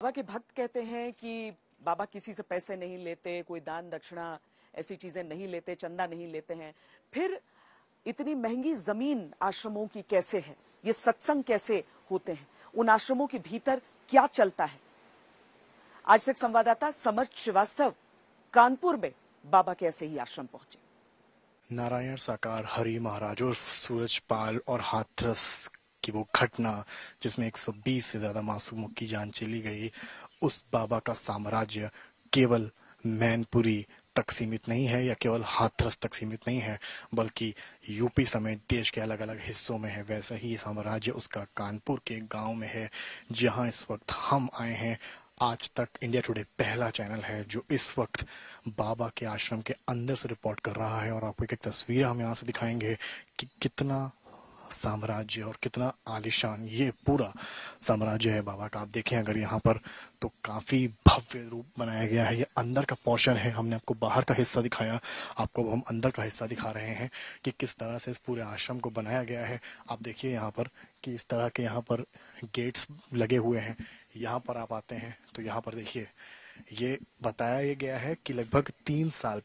बाबा के भक्त कहते हैं कि बाबा किसी से पैसे नहीं लेते, कोई दान दक्षिणा ऐसी चीजें नहीं लेते, चंदा नहीं लेते हैं। फिर इतनी महंगी जमीन आश्रमों की कैसे है? ये सत्संग कैसे होते हैं? उन आश्रमों के भीतर क्या चलता है? आज तक संवाददाता समर्थ श्रीवास्तव कानपुर में बाबा के ऐसे ही आश्रम पहुंचे। नारायण साकार हरि महाराजों सूरजपाल और हाथरस की वो घटना जिसमें 120 से ज्यादा मासूमों की जान चली गई, उस बाबा का साम्राज्य केवल मैनपुरी तक सीमित नहीं है या केवल हाथरस तक सीमित नहीं है, बल्कि यूपी समेत देश के अलग अलग हिस्सों में है। वैसा ही साम्राज्य उसका कानपुर के गांव में है, जहां इस वक्त हम आए हैं। आज तक इंडिया टुडे पहला चैनल है जो इस वक्त बाबा के आश्रम के अंदर से रिपोर्ट कर रहा है, और आपको एक तस्वीर हम यहाँ से दिखाएंगे कि कितना साम्राज्य और कितना आलिशान ये पूरा साम्राज्य है बाबा का। आप देखें अगर यहाँ पर तो काफी भव्य रूप बनाया गया है। ये अंदर का पोर्शन है, हमने आपको बाहर का हिस्सा दिखाया, आपको अब हम अंदर का हिस्सा दिखा रहे हैं कि किस तरह से इस पूरे आश्रम को बनाया गया है। आप देखिए यहाँ पर कि इस तरह के यहाँ पर गेट्स लगे हुए हैं। यहाँ पर आप आते हैं तो यहाँ पर देखिए ये बताया गया है कि लगभग 3 साल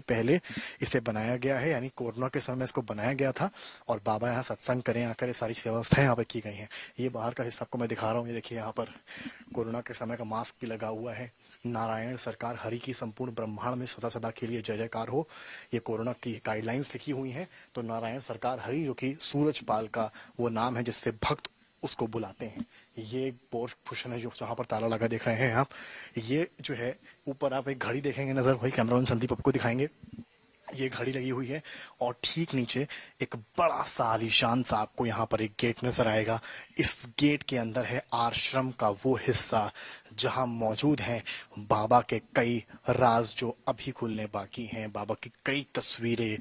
पहले इसे बनाया गया है, यानी कोरोना के समय इसको बनाया गया था और बाबा यहाँ सत्संग करें आकर ये सारी व्यवस्थाएं यहाँ पर की गई हैं। ये बाहर का हिस्सा आपको मैं दिखा रहा हूँ। ये देखिए यहाँ पर कोरोना के समय का मास्क भी लगा हुआ है। नारायण सरकार हरि की संपूर्ण ब्रह्मांड में सदा सदा के लिए जय जयकार हो, ये कोरोना की गाइडलाइंस लिखी हुई हैं। तो नारायण सरकार हरि जो कि सूरजपाल का वो नाम है जिससे भक्त उसको बुलाते हैं। ये एक पोर्शन है जो जहाँ पर ताला लगा देख रहे हैं आप। ये जो है ऊपर आप एक घड़ी देखेंगे नजर, वही कैमरामैन संदीप आपको दिखाएंगे। ये घड़ी लगी हुई है और ठीक नीचे एक बड़ा सा आलीशान सा आपको यहाँ पर एक गेट नजर आएगा। इस गेट के अंदर है आश्रम का वो हिस्सा जहाँ मौजूद हैं बाबा के कई राज जो अभी खुलने बाकी हैं, बाबा की कई तस्वीरें,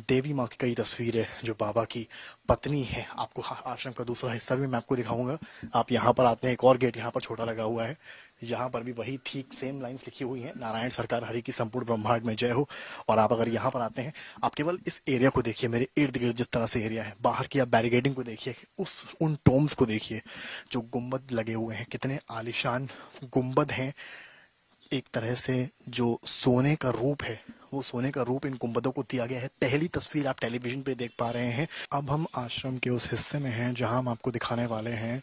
देवी माँ की कई तस्वीरें जो बाबा की पत्नी है। आपको आश्रम का दूसरा हिस्सा भी मैं आपको दिखाऊंगा। आप यहाँ पर आते हैं, एक और गेट यहाँ पर छोटा लगा हुआ है, यहाँ पर भी वही ठीक सेम लाइंस लिखी हुई हैं, नारायण सरकार हरि की संपूर्ण ब्रह्मांड में जय हो। और आप अगर यहाँ पर आते हैं, आप केवल इस एरिया को देखिए, मेरे इर्द गिर्द जिस तरह से एरिया है, बाहर की आप बैरिकेडिंग को देखिए, उन टोम्स को देखिए जो गुम्बद लगे हुए हैं, कितने आलिशान गुम्बद हैं। एक तरह से जो सोने का रूप है, वो सोने का रूप इन गुम्बदों को दिया गया है। पहली तस्वीर आप टेलीविजन पे देख पा रहे हैं। अब हम आश्रम के उस हिस्से में हैं जहां हम आपको दिखाने वाले हैं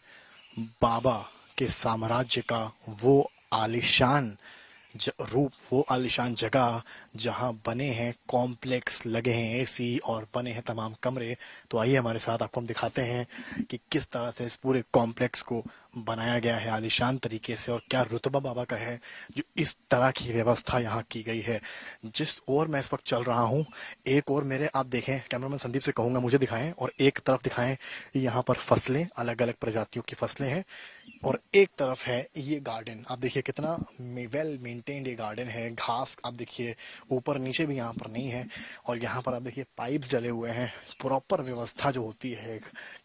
बाबा के साम्राज्य का वो आलिशान रूप, वो आलिशान जगह जहां बने हैं कॉम्प्लेक्स, लगे हैं एसी और बने हैं तमाम कमरे। तो आइए हमारे साथ आपको हम दिखाते हैं कि किस तरह से इस पूरे कॉम्प्लेक्स को बनाया गया है आलिशान तरीके से, और क्या रुतबा बाबा का है जो इस तरह की व्यवस्था यहाँ की गई है। जिस ओर मैं इस वक्त चल रहा हूँ, एक और मेरे आप देखें, कैमरामैन संदीप से कहूंगा मुझे दिखाएं, और एक तरफ दिखाएं यहाँ पर फसलें, अलग अलग प्रजातियों की फसलें हैं, और एक तरफ है ये गार्डन। आप देखिए कितना वेल मेंटेन्ड ये गार्डन है। घास आप देखिए ऊपर नीचे भी यहाँ पर नहीं है, और यहाँ पर आप देखिए पाइप्स डले हुए हैं। प्रॉपर व्यवस्था जो होती है,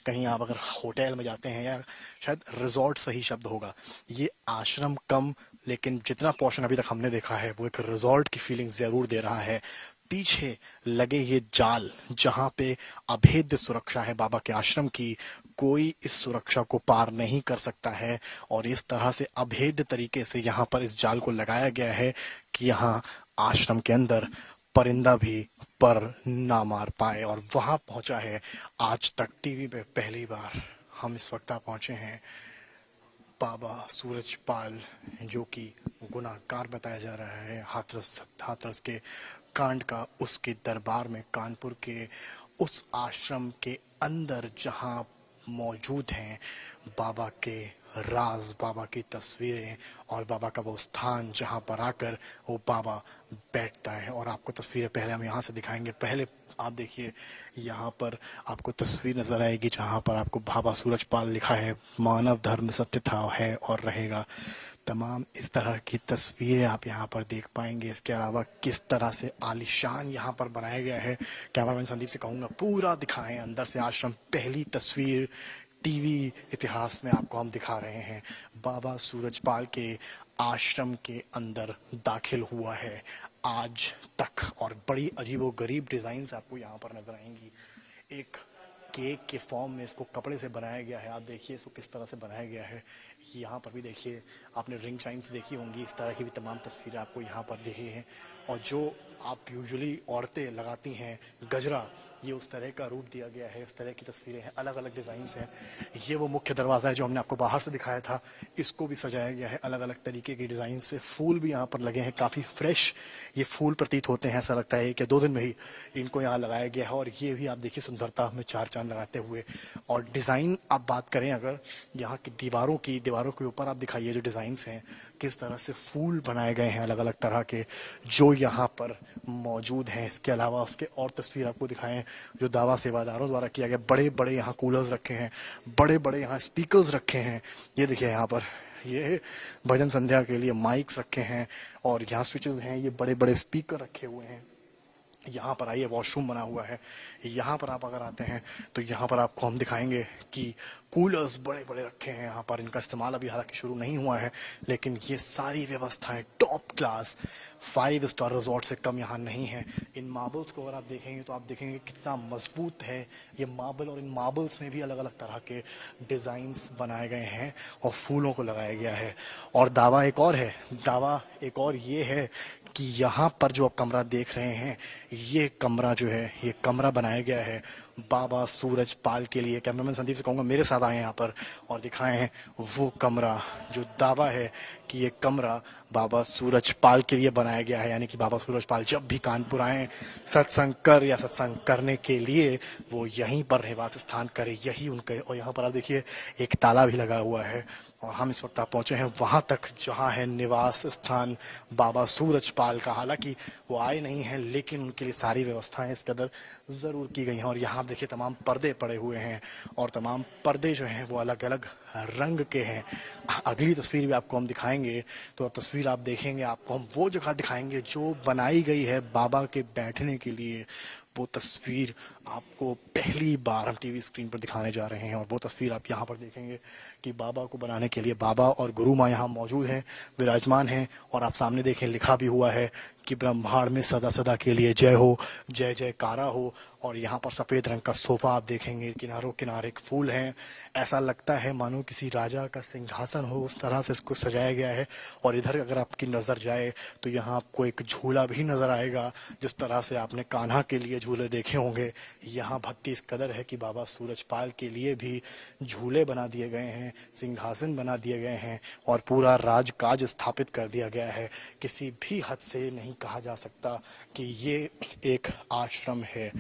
कहीं आप अगर होटल में जाते हैं, या शायद रिजॉर्ट सही शब्द होगा, ये आश्रम कम, लेकिन जितना पोर्शन अभी तक हमने देखा है वो एक रिजॉर्ट की फीलिंग जरूर दे रहा है। पीछे लगे ये जाल जहां पे अभेद्य सुरक्षा है बाबा के आश्रम की, कोई इस सुरक्षा को पार नहीं कर सकता है, और इस तरह से अभेद्य तरीके से यहाँ पर इस जाल को लगाया गया है कि यहाँ आश्रम के अंदर परिंदा भी पर ना मार पाए। और वहां पहुंचा है आज तक टीवी पे पहली बार हम इस वक्त पहुंचे हैं बाबा सूरजपाल, जो कि गुनाहगार बताया जा रहा है हाथरस के कांड का, उसके दरबार में कानपुर के उस आश्रम के अंदर जहां मौजूद हैं बाबा के राज, बाबा की तस्वीरें और बाबा का वो स्थान जहां पर आकर वो बाबा बैठता है। और आपको तस्वीरें पहले हम यहाँ से दिखाएंगे। पहले आप देखिए यहाँ पर आपको तस्वीर नजर आएगी जहां पर आपको बाबा सूरजपाल लिखा है, मानव धर्म सत्य था, है और रहेगा। तमाम इस तरह की तस्वीरें आप यहाँ पर देख पाएंगे। इसके अलावा किस तरह से आलिशान यहाँ पर बनाया गया है, कैमरामैन संदीप से कहूँगा पूरा दिखाएं अंदर से आश्रम। पहली तस्वीर टीवी इतिहास में आपको हम दिखा रहे हैं, बाबा सूरजपाल के आश्रम के अंदर दाखिल हुआ है आज तक, और बड़ी अजीबोगरीब डिजाइन आपको यहाँ पर नजर आएंगी। एक केक के फॉर्म में इसको कपड़े से बनाया गया है। आप देखिए इसको किस तरह से बनाया गया है। यहाँ पर भी देखिए, आपने रिंग चाइम्स देखी होंगी, इस तरह की भी तमाम तस्वीरें आपको यहाँ पर दिखी हैं। और जो आप यूजुअली औरतें लगाती हैं गजरा, ये उस तरह का रूप दिया गया है। इस तरह की तस्वीरें हैं, अलग अलग डिज़ाइंस हैं। ये वो मुख्य दरवाज़ा है जो हमने आपको बाहर से दिखाया था, इसको भी सजाया गया है अलग अलग तरीके के डिज़ाइन से। फूल भी यहाँ पर लगे हैं, काफ़ी फ्रेश ये फूल प्रतीत होते हैं। ऐसा लगता है कि 2 दिन में ही इनको यहाँ लगाया गया है। और ये भी आप देखिए सुंदरता में 4 चांद लगाते हुए। और डिज़ाइन आप बात करें अगर यहाँ की दीवारों के ऊपर आप दिखाइए जो डिज़ाइंस हैं, किस तरह से फूल बनाए गए हैं अलग अलग तरह के जो यहाँ पर मौजूद हैं। इसके अलावा उसके और तस्वीर आपको दिखाएं जो दावा सेवादारों द्वारा किया गया। बड़े बड़े यहाँ कूलर्स रखे हैं, बड़े बड़े यहाँ स्पीकर्स रखे हैं। ये देखिए यहाँ पर ये भजन संध्या के लिए माइक्स रखे हैं और यहाँ स्विचेस हैं, ये बड़े बड़े स्पीकर रखे हुए हैं। यहाँ पर आइए, वॉशरूम बना हुआ है। यहाँ पर आप अगर आते हैं तो यहाँ पर आपको हम दिखाएंगे कि कूलर्स बड़े बड़े रखे हैं यहाँ पर। इनका इस्तेमाल अभी हालांकि शुरू नहीं हुआ है, लेकिन ये सारी व्यवस्थाएं टॉप क्लास 5 स्टार रिजॉर्ट से कम यहाँ नहीं है। इन मार्बल्स को अगर आप देखेंगे तो आप देखेंगे कितना मजबूत है ये मार्बल। और इन मार्बल्स में भी अलग अलग तरह के डिज़ाइंस बनाए गए हैं और फूलों को लगाया गया है। और दावा एक और है, दावा एक और ये है कि यहाँ पर जो आप कमरा देख रहे हैं, ये कमरा जो है, ये कमरा बनाया गया है बाबा सूरज पाल के लिए। कैमरामैन संदीप से कहूँगा मेरे साथ आए यहाँ पर और दिखाएं हैं वो कमरा जो दावा है कि ये कमरा बाबा सूरज पाल के लिए बनाया गया है। यानी कि बाबा सूरज पाल जब भी कानपुर आए सत्संग कर या सत्संग करने के लिए वो यहीं पर निवास स्थान करे, यही उनके। और यहाँ पर आप देखिए एक ताला भी लगा हुआ है और हम इस वक्त आप पहुंचे हैं वहां तक जहां है निवास स्थान बाबा सूरज पाल का। हालांकि वो आए नहीं हैं, लेकिन उनके लिए सारी व्यवस्थाएं इस कदर जरूर की गई हैं। और यहाँ देखिए तमाम पर्दे पड़े हुए हैं और तमाम पर्दे जो हैं वो अलग अलग रंग के हैं। अगली तस्वीर भी आपको हम दिखाएंगे, तो तस्वीर आप देखेंगे आपको हम वो जगह दिखाएंगे जो बनाई गई है बाबा के बैठने के लिए। वो तस्वीर आपको पहली बार हम टीवी स्क्रीन पर दिखाने जा रहे हैं। और वो तस्वीर आप यहाँ पर देखेंगे कि बाबा को बनाने के लिए बाबा और गुरु माँ यहाँ मौजूद हैं, विराजमान हैं। और आप सामने देखें लिखा भी हुआ है कि ब्रह्मांड में सदा सदा के लिए जय हो, जय जयकारा हो। और यहाँ पर सफ़ेद रंग का सोफा आप देखेंगे, किनारों किनारे फूल हैं। ऐसा लगता है मानो किसी राजा का सिंहासन हो, उस तरह से इसको सजाया गया है। और इधर अगर आपकी नज़र जाए तो यहाँ आपको एक झूला भी नज़र आएगा। जिस तरह से आपने कान्हा के लिए झूले देखे होंगे, यहाँ भक्ति इस कदर है कि बाबा सूरजपाल के लिए भी झूले बना दिए गए हैं, सिंहासन बना दिए गए हैं और पूरा राजकाज स्थापित कर दिया गया है। किसी भी हद से नहीं कहा जा सकता कि ये एक आश्रम है,